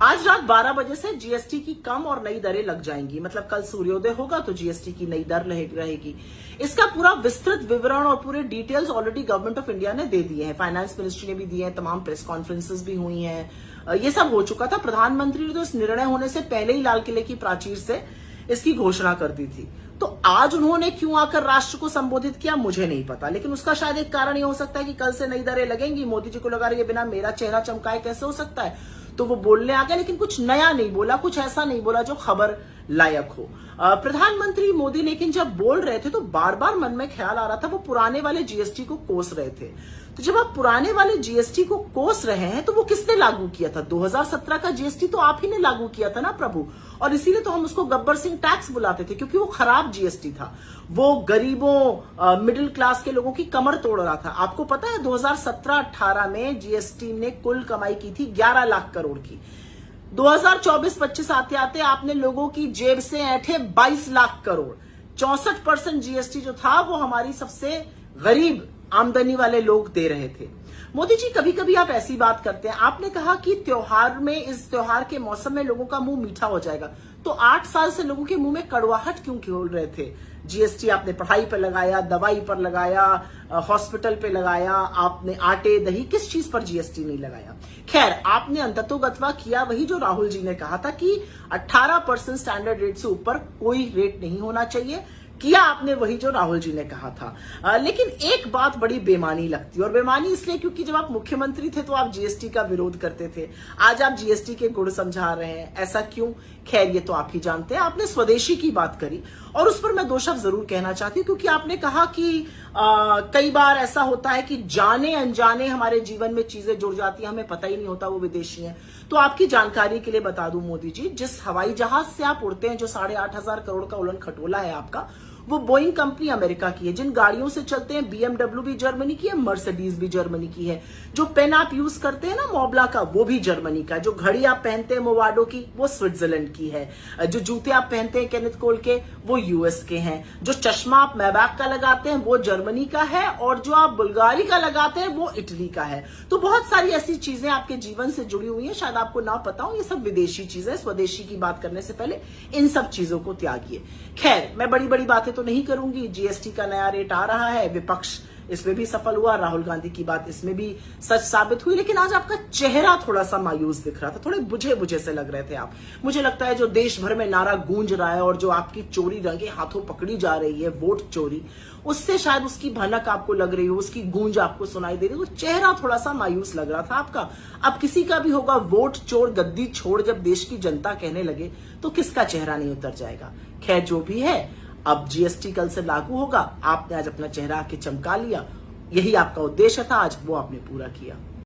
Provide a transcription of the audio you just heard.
आज रात 12 बजे से जीएसटी की कम और नई दरें लग जाएंगी। मतलब कल सूर्योदय होगा तो जीएसटी की नई दर रहेगी। इसका पूरा विस्तृत विवरण और पूरे details already government of India ने दे दिए हैं, फाइनेंस मिनिस्ट्री ने भी दिए हैं, तमाम प्रेस कॉन्फ्रेंसेस भी हुई हैं, ये सब हो चुका था। प्रधानमंत्री ने तो इस निर्णय होने से पहले ही लाल किले की प्राचीर से इसकी घोषणा कर दी थी। तो आज उन्होंने क्यों आकर राष्ट्र को संबोधित किया मुझे नहीं पता, लेकिन उसका शायद एक कारण ये हो सकता है कि कल से नई दरें लगेंगी। मोदी जी को लगा रही है बिना मेरा चेहरा चमकाए कैसे हो सकता है, तो वो बोलने आ गए, लेकिन कुछ नया नहीं बोला, कुछ ऐसा नहीं बोला जो खबर लायक हो। प्रधानमंत्री मोदी लेकिन जब बोल रहे थे तो बार बार मन में ख्याल आ रहा था वो पुराने वाले जीएसटी को कोस रहे थे। तो जब आप पुराने वाले जीएसटी को कोस रहे हैं तो वो किसने लागू किया था? 2017 का जीएसटी तो आप ही ने लागू किया था ना प्रभु। और इसीलिए तो हम उसको गब्बर सिंह टैक्स बुलाते थे, क्योंकि वो खराब जीएसटी था। वो गरीबों मिडिल क्लास के लोगों की कमर तोड़ रहा था। आपको पता है 2017-18 में जीएसटी ने कुल कमाई की थी 11 लाख करोड़ की। 2024-25 आते आते आपने लोगों की जेब से ऐंठे 22 लाख करोड़। 64% जीएसटी जो था वो हमारी सबसे गरीब आमदनी वाले लोग दे रहे थे। मोदी जी कभी कभी आप ऐसी बात करते हैं, आपने कहा कि त्योहार में, इस त्योहार के मौसम में लोगों का मुंह मीठा हो जाएगा, तो 8 साल से लोगों के मुंह में कड़वाहट क्यों खोल रहे थे? जीएसटी आपने पढ़ाई पर लगाया, दवाई पर लगाया, हॉस्पिटल पे लगाया, आपने आटे दही, किस चीज पर जीएसटी नहीं लगाया? खैर, आपने अंततोगत्वा किया वही जो राहुल जी ने कहा था कि 18% स्टैंडर्ड रेट से ऊपर कोई रेट नहीं होना चाहिए। किया आपने वही जो राहुल जी ने कहा था। लेकिन एक बात बड़ी बेमानी लगती है, और बेमानी इसलिए क्योंकि जब आप मुख्यमंत्री थे तो आप जीएसटी का विरोध करते थे, आज आप जीएसटी के गुण समझा रहे हैं, ऐसा क्यों? खैर, ये तो आप ही जानते हैं। आपने स्वदेशी की बात करी और उस पर मैं 2 शब्द जरूर कहना चाहती हूँ, क्योंकि आपने कहा कि कई बार ऐसा होता है कि जाने अनजाने हमारे जीवन में चीजें जुड़ जाती हैं, हमें पता ही नहीं होता वो विदेशी हैं। तो आपकी जानकारी के लिए बता दूं मोदी जी, जिस हवाई जहाज से आप उड़ते हैं, जो 8,500 करोड़ का उड़न खटोला है आपका, वो बोइंग कंपनी अमेरिका की है। जिन गाड़ियों से चलते हैं, बीएमडब्ल्यू भी जर्मनी की है, मर्सिडीज भी जर्मनी की है। जो पेन आप यूज करते हैं ना मोबला का, वो भी जर्मनी का है। जो घड़ी आप पहनते हैं मोवाडो की, वो स्विट्जरलैंड की है। जो जूते आप पहनते हैं केनेथ कोल के, वो यूएस के हैं। जो चश्मा आप मैबैक का लगाते हैं, वो जर्मनी का है। और जो आप बुल्गारी का लगाते हैं, वो इटली का है। तो बहुत सारी ऐसी चीजें आपके जीवन से जुड़ी हुई है, शायद आपको ना पता हो। ये सब विदेशी चीजें। स्वदेशी की बात करने से पहले इन सब चीजों को त्यागिए। खैर, मैं बड़ी बड़ी बातें तो नहीं करूंगी। जीएसटी का नया रेट आ रहा है, विपक्ष इसमें भी सफल हुआ, राहुल गांधी की बात इसमें भी सच साबित हुई। लेकिन आज आपका चेहरा थोड़ा सा मायूस दिख रहा था, थोड़े बुझे बुझे से लग रहे थे आप। मुझे लगता है जो देश भर में नारा गूंज रहा है और जो आपकी चोरी रंगे हाथों पकड़ी जा रही है, वोट चोरी, उससे शायद उसकी भनक आपको लग रही हो, उसकी गूंज आपको सुनाई दे रही हो। तो चेहरा थोड़ा सा मायूस लग रहा था आपका। अब किसी का भी होगा, वोट चोर गद्दी छोड़ जब देश की जनता कहने लगे तो किसका चेहरा नहीं उतर जाएगा? खैर, जो भी है, अब जीएसटी कल से लागू होगा। आपने आज अपना चेहरा आके चमका लिया, यही आपका उद्देश्य था, आज वो आपने पूरा किया।